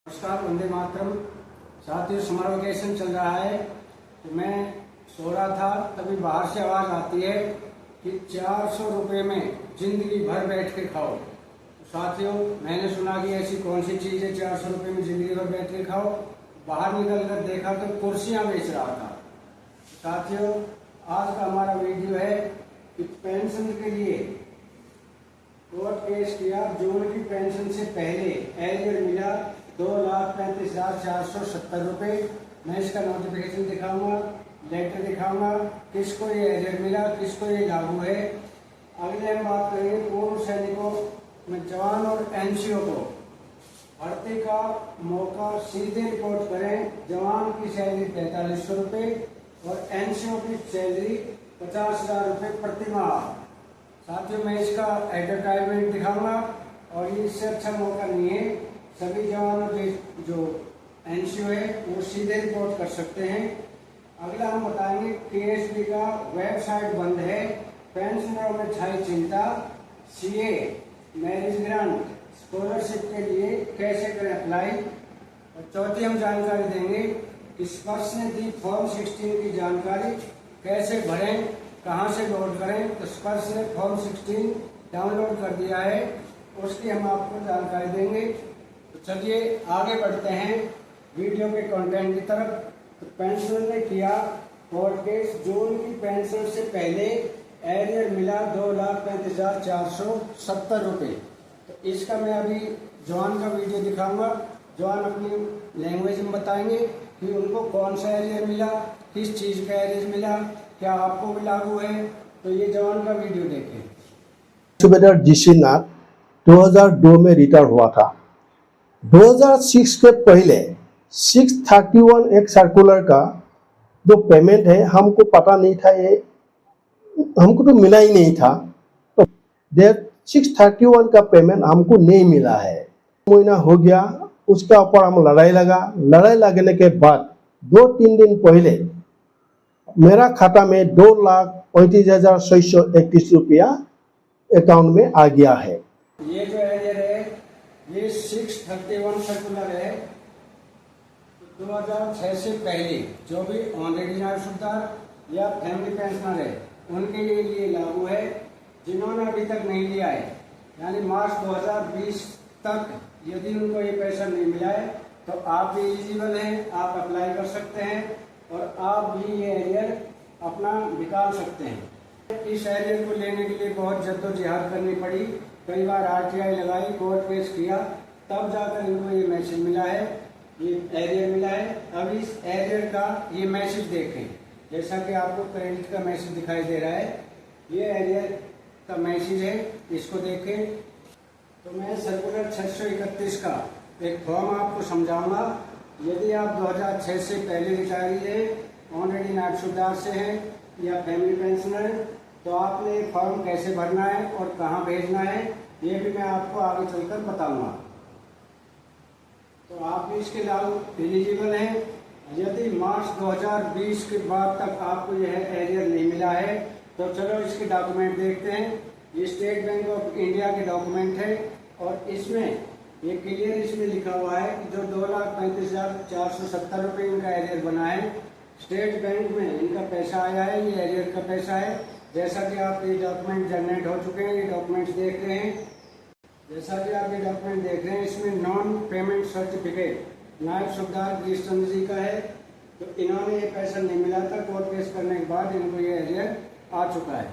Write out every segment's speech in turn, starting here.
नमस्कार, वंदे मातरम। साथियों, summer vacation चल रहा है तो मैं सो रहा था, तभी बाहर से आवाज आती है कि 400 रुपये में जिंदगी भर बैठ के खाओ। तो साथियों, मैंने सुना कि ऐसी कौन सी चीज है 400 रुपये में जिंदगी भर बैठ के खाओ। बाहर निकल कर देखा तो कुर्सियां बेच रहा था। तो साथियों, आज का हमारा वीडियो है कि पेंशन के लिए कोर्ट केस किया। जून की पेंशन से पहले एरियर मिला 2,35,470 रुपये। मैं इसका नोटिफिकेशन दिखाऊंगा, लेटर दिखाऊंगा, किसको ये एरियर मिला, किसको ये लागू है। अगले हम बात करेंगे पूर्व सैनिकों में जवान और एनसीओ को भर्ती का मौका सीधे रिपोर्ट करें। जवान की सैलरी 4500 रुपये और एनसीओ की सैलरी 50,000 रुपये प्रति माह। साथियों, मैं इसका एडवर्टाइजमेंट दिखाऊंगा और इससे अच्छा मौका नहीं है। सभी जवानों के जो एनसीओ है वो सीधे रिपोर्ट कर सकते हैं। अगला हम बताएंगे केएसबी का वेबसाइट बंद है, पेंशनरों में छाई चिंता। सीए, मैरिज ग्रांट, स्कॉलरशिप के लिए कैसे करें अप्लाई। और चौथी हम जानकारी देंगे कि स्पर्श ने दी फॉर्म 16 की जानकारी कैसे भरें, कहां से लोड करें। तो स्पर्श ने फॉर्म 16 डाउनलोड कर दिया है, उसकी हम आपको जानकारी देंगे। तो चलिए आगे बढ़ते हैं वीडियो के कंटेंट की तरफ। तो पेंशनर ने किया कोर्ट केस। जून की पेंशन से पहले एरियर मिला 2,35,470 रुपये। तो इसका मैं अभी जवान का वीडियो दिखाऊंगा। जवान अपनी लैंग्वेज में बताएंगे कि उनको कौन सा एरियर मिला, किस चीज का एरियर मिला, क्या आपको भी लागू है। तो ये जवान का वीडियो देखें। सूबेदार जीसी नाथ 2002 में रिटायर हुआ था। 2006 के पहले 631 एक सर्कुलर का जो पेमेंट है हमको पता नहीं था, ये हमको तो मिला ही नहीं था। तो 631 का पेमेंट हमको नहीं मिला है। महीना हो गया, उसका ऊपर हम लड़ाई लगने के बाद 2-3 दिन पहले मेरा खाता में 2,35,631 रुपया अकाउंट में आ गया है। ये जो एरियर है ये 631 सर्कुलर है। 2006 से पहले जो भी ऑनरेडी नायब या फैमिली पेंशनर है उनके लिए लागू है। जिन्होंने अभी तक नहीं लिया है, यानी मार्च 2020 तक यदि उनको ये पैसा नहीं मिला है तो आप भी एलिजिबल हैं, आप अप्लाई कर सकते हैं और आप भी ये एरियर अपना निकाल सकते हैं। इस एरियर को लेने के लिए बहुत जद्दोजहद करनी पड़ी। कई बार आरटीआई लगाई, कोर्ट केस किया, तब जाकर इनको ये मैसेज मिला है, ये एरियर मिला है। अब इस एरियर का ये मैसेज देखें। जैसा कि आपको क्रेडिट का मैसेज दिखाई दे रहा है, ये एरियर का मैसेज है, इसको देखें। तो मैं सर्कुलर 631 का एक फॉर्म आपको समझाऊंगा। यदि आप 2006 से पहले रिटायरी हैं, ऑलरेडी नायब सूबेदार से हैं या फैमिली पेंशनर हैं, तो आपने फॉर्म कैसे भरना है और कहां भेजना है, ये भी मैं आपको आगे चलकर बताऊंगा। तो आप भी इसके लागू एलिजिबल हैं। यदि मार्च 2020 के बाद तक आपको यह एरियर नहीं मिला है तो चलो इसके डॉक्यूमेंट देखते हैं। ये स्टेट बैंक ऑफ इंडिया के डॉक्यूमेंट है और इसमें ये क्लियर इसमें लिखा हुआ है कि जो 2,35,470 रुपये इनका एरियर बना है, स्टेट बैंक में इनका पैसा आया है, ये एरियर का पैसा है। जैसा कि आप ये डॉक्यूमेंट जनरेट हो चुके हैं, ये डॉक्यूमेंट्स देख रहे हैं। जैसा कि आप ये डॉक्यूमेंट देख रहे हैं, इसमें नॉन पेमेंट सर्टिफिकेट नायब सूबेदार गिरीश चंद्र जी का है। तो इन्होंने ये पैसा नहीं मिला था, कोर्ट केस करने के बाद इनको ये एरियर आ चुका है।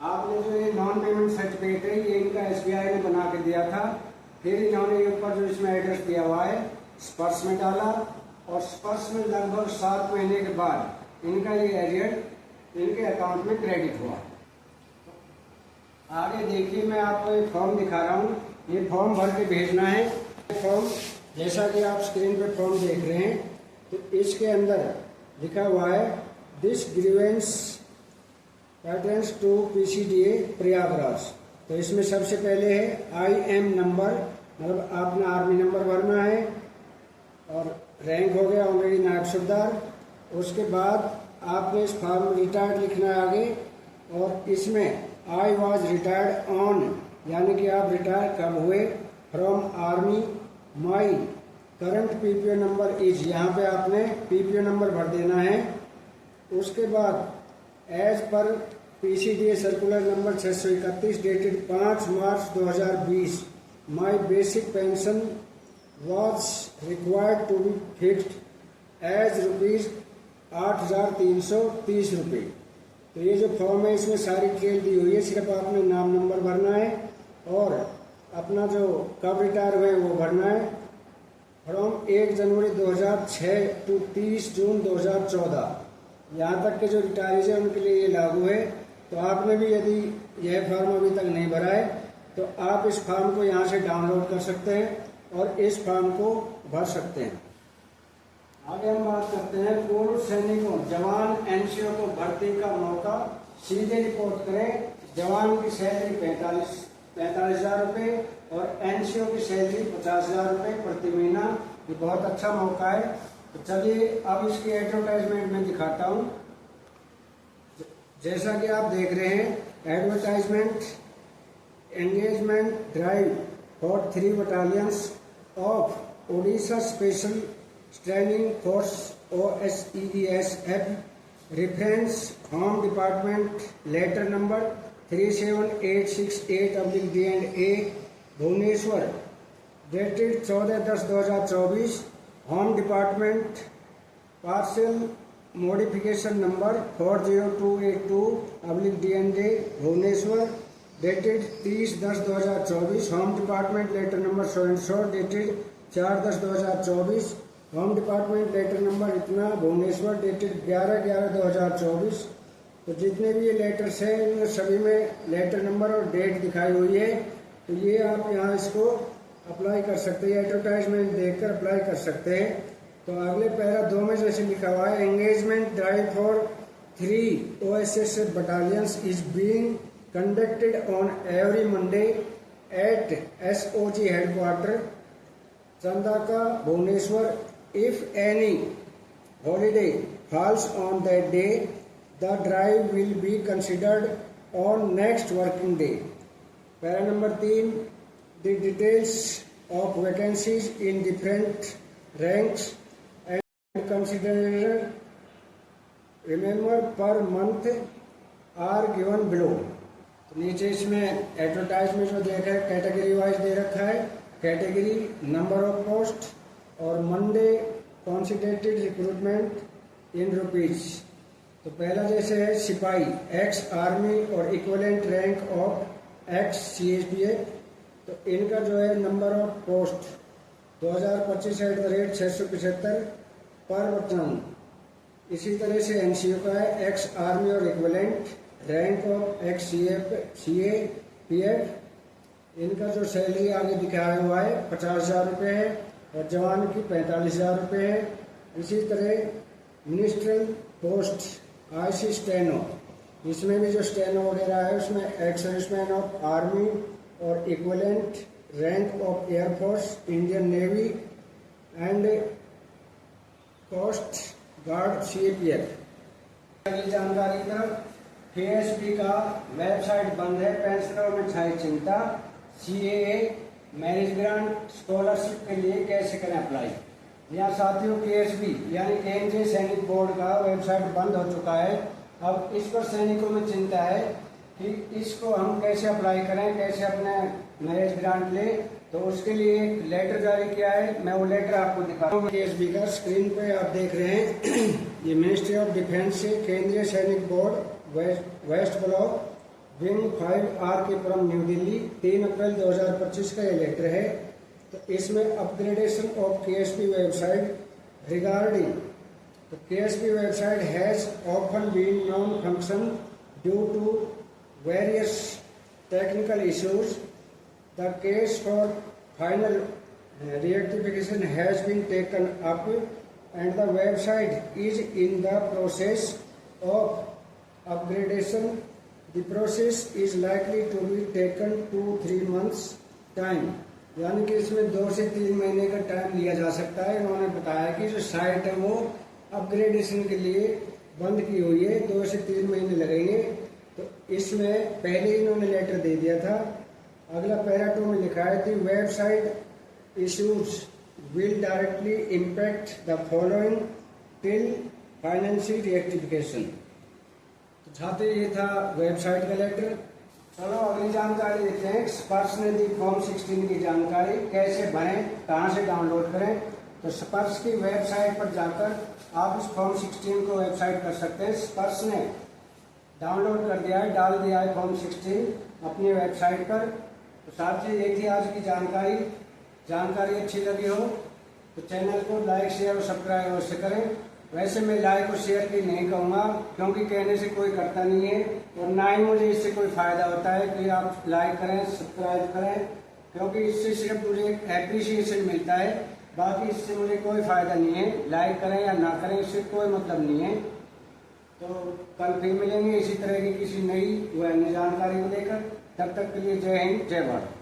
आपने जो ये नॉन पेमेंट सर्टिफिकेट है, ये इनका एसबीआई ने बना के दिया था। फिर इन्होंने ऊपर जो इसमें एड्रेस दिया हुआ है स्पर्श में डाला और स्पर्श में लगभग 7 महीने के बाद इनका ये एरियर इनके अकाउंट में क्रेडिट हुआ। आगे देखिए, मैं आपको एक फॉर्म दिखा रहा हूँ। ये फॉर्म भर के भेजना है। फॉर्म जैसा कि आप स्क्रीन पे फॉर्म देख रहे हैं, तो इसके अंदर लिखा हुआ है this grievance patterns to PCDA Prayagraj. तो इसमें सबसे पहले है IM नंबर, मतलब आपने आर्मी नंबर भरना है और रैंक हो गया ऑलरेडी नायब सूबेदार। उसके बाद आपने इस फॉर्म रिटायर्ड लिखना है आगे, और इसमें आई वॉज रिटायर्ड ऑन, यानी कि आप रिटायर कब हुए, from army my current PPO number is, यहाँ पे आपने पीपीओ नंबर भर देना है। उसके बाद एज पर PCDA circular number 631 dated 5 March 2020 my basic pension was required to be fixed as rupees 8,330 रुपये। तो ये जो फॉर्म है इसमें सारी डिटेल दी हुई है, सिर्फ आपने नाम नंबर भरना है और अपना जो कब रिटायर हुए वो भरना है। फ्रॉम 1 जनवरी 2006 टू 30 जून 2014, यहाँ तक के जो रिटायरीज है उनके लिए ये लागू है। तो आपने भी यदि यह फॉर्म अभी तक नहीं भरा है तो आप इस फॉर्म को यहाँ से डाउनलोड कर सकते हैं और इस फॉर्म को भर सकते हैं। आगे हम बात करते हैं पूर्व सैनिकों जवान एनसीओ को भर्ती का मौका, सीधे रिपोर्ट करें। जवान की सैलरी 45,000 रुपये और एनसीओ की सैलरी 50,000 रुपये प्रति महीना। ये बहुत अच्छा मौका है। तो चलिए अब इसकी एडवर्टाइजमेंट में दिखाता हूँ। जैसा कि आप देख रहे हैं advertisement, engagement drive for 3 battalions of Odisha special training force OSEESF, reference home department letter number 37868/D&A Bhubaneswar, dated 14/10/2024, home department parcel modification number 40282/D&A Bhubaneswar, dated 30/10/2024, home department letter number so and so, dated 4/10/2024, home department letter number इतना Bhubaneswar, dated 11/11/2024। तो जितने भी ये letters हैं इनमें सभी में letter number और डेट दिखाई हुई है। तो ये आप यहाँ इसको अप्लाई कर सकते हैं, एडवर्टाइजमेंट देखकर अप्लाई कर सकते हैं। तो अगले पैरा 2 में जैसे लिखा हुआ है engagement drive for 3 OSSF battalions is being conducted on every Monday at SOG headquarter Chandaka Bhubaneswar. If any holiday falls on that day, the drive will be considered on next working day. Para number 3, the details of vacancies in different ranks and considered remember per month are given below. तो नीचे इसमें advertisement जो देखा है category wise दे रखा है, category, number of post और Monday कॉन्सिडरेटेड recruitment in rupees. तो पहला जैसे है सिपाही, एक्स आर्मी और equivalent rank of x CSPF। तो इनका जो है नंबर ऑफ पोस्ट 2025 @675 पर वचन। इसी तरह से एनसीओ का है एक्स आर्मी और equivalent rank of x CAPF। इनका जो सैलरी आगे दिखाया हुआ है 50,000 रुपये है और जवान की 45,000 रुपये है। इसी तरह मिनिस्ट्रियल पोस्ट IC स्टेनो, इसमें भी जो स्टेनो वगैरह है उसमें एक्स सर्विसमैन ऑफ आर्मी और equivalent rank of air force Indian navy and coast guard CAPF। अगली जानकारी तरफ, KSP का वेबसाइट बंद है, पेंशनरों में छाई चिंता। CAA मैरिज ग्रांट स्कॉलरशिप के लिए कैसे करें अप्लाई। यहाँ साथियों KSB यानी केंद्रीय सैनिक बोर्ड का वेबसाइट बंद हो चुका है। अब इस पर सैनिकों में चिंता है कि इसको हम कैसे अप्लाई करें, कैसे अपने मैरिज ग्रांट ले। तो उसके लिए एक लेटर जारी किया है, मैं वो लेटर आपको दिखाता हूँ। KSB का स्क्रीन पे आप देख रहे हैं ये मिनिस्ट्री ऑफ डिफेंस से केंद्रीय सैनिक board west block wing 5 RK Puram new Delhi 3 April 2025 का ये लेटर है। तो इसमें upgradation of KSP website regarding, तो KSP website has often been non function due to various technical issues. The case for final reactivation has been taken up and the website is in the process of upgradation. The process is likely to be taken 2-3 months time, यानी कि इसमें 2 से 3 महीने का time लिया जा सकता है। इन्होंने बताया कि जो साइट है वो अपग्रेडेशन के लिए बंद की हुई है, 2 से 3 महीने लगेंगे। तो इसमें पहले इन्होंने लेटर दे दिया था। अगला पैरा 2 में लिखा है कि website issues will directly impact the following till financial rectification। तो छात्र ये था वेबसाइट का लेटर। चलो अगली जानकारी देखते हैं। स्पर्श ने दी फॉर्म 16 की जानकारी, कैसे भरें, कहाँ से डाउनलोड करें। तो स्पर्श की वेबसाइट पर जाकर आप इस फॉर्म 16 को वेबसाइट कर सकते हैं। स्पर्श ने डाउनलोड कर दिया है, डाल दिया है फॉर्म 16 अपनी वेबसाइट पर। तो साथ ही ये थी आज की जानकारी अच्छी लगी हो तो चैनल को लाइक शेयर और सब्सक्राइब अवश्य करें। वैसे मैं लाइक और शेयर की नहीं कहूँगा, क्योंकि कहने से कोई करता नहीं है और ना ही मुझे इससे कोई फायदा होता है कि आप लाइक करें, सब्सक्राइब करें, क्योंकि इससे सिर्फ मुझे एप्रिसिएशन मिलता है, बाकी इससे मुझे कोई फायदा नहीं है। लाइक करें या ना करें इससे कोई मतलब नहीं है। तो कल फिर मिलेंगे इसी तरह की किसी नई व अन्य जानकारी को लेकर। तब तक के लिए जय हिंद, जय भारत।